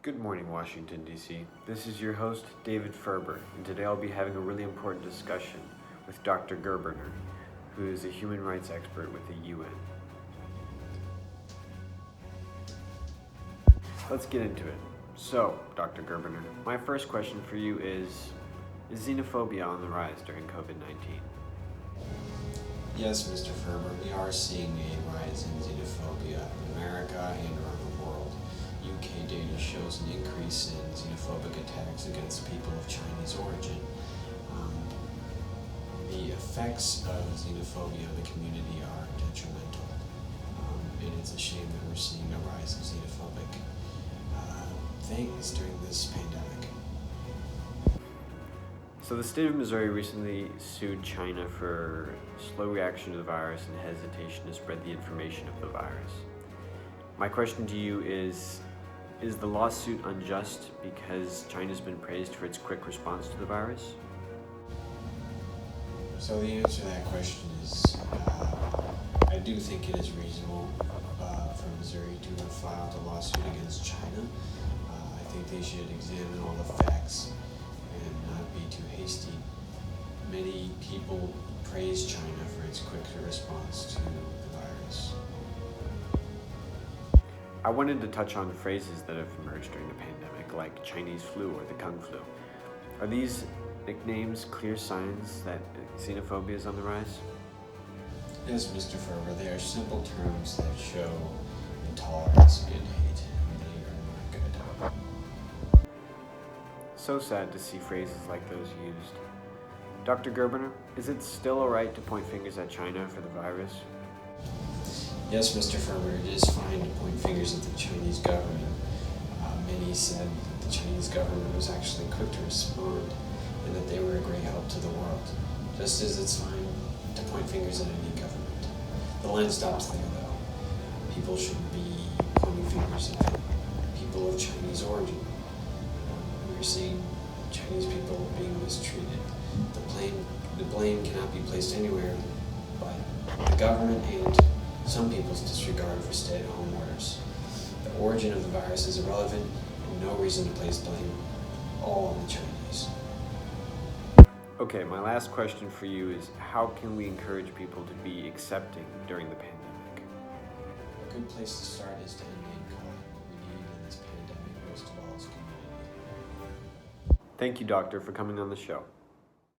Good morning, Washington, D.C. This is your host, David Ferber, and today I'll be having a really important discussion with Dr. Gerberner, who is a human rights expert with the UN. Let's get into it. So, Dr. Gerberner, my first question for you is xenophobia on the rise during COVID-19? Yes, Mr. Ferber, we are seeing a rise in xenophobia in America and around the world. UK data shows an increase in xenophobic attacks against people of Chinese origin. The effects of xenophobia on the community are detrimental, and it's a shame that we're seeing a rise of xenophobic things during this pandemic. So the state of Missouri recently sued China for slow reaction to the virus and hesitation to spread the information of the virus. My question to you is the lawsuit unjust because China's been praised for its quick response to the virus? So the answer to that question is, I do think it is reasonable for Missouri to have filed a lawsuit against China. I think they should examine all the facts and not be too hasty. Many people praise China for its quick response to the virus. I wanted to touch on phrases that have emerged during the pandemic, like Chinese flu or the Kung flu. Are these nicknames clear signs that xenophobia is on the rise? Yes, Mr. Ferber, they are simple terms that show intolerance and hate. They are not good. So sad to see phrases like those used. Dr. Gerberner, is it still alright to point fingers at China for the virus? Yes, Mr. Ferber, it is fine to point fingers at the Chinese government. Many said that the Chinese government was actually quick to respond and that they were a great help to the world, just as it's fine to point fingers at any government. The line stops there, though. People shouldn't be pointing fingers at people of Chinese origin. We're seeing Chinese people being mistreated. The blame cannot be placed anywhere but the government and some people's disregard for stay-at-home orders. The origin of the virus is irrelevant and no reason to place blame all on the Chinese. Okay, my last question for you is how can we encourage people to be accepting during the pandemic? A good place to start is to end name calling. What we need in this pandemic most of all is community. Thank you, Doctor, for coming on the show.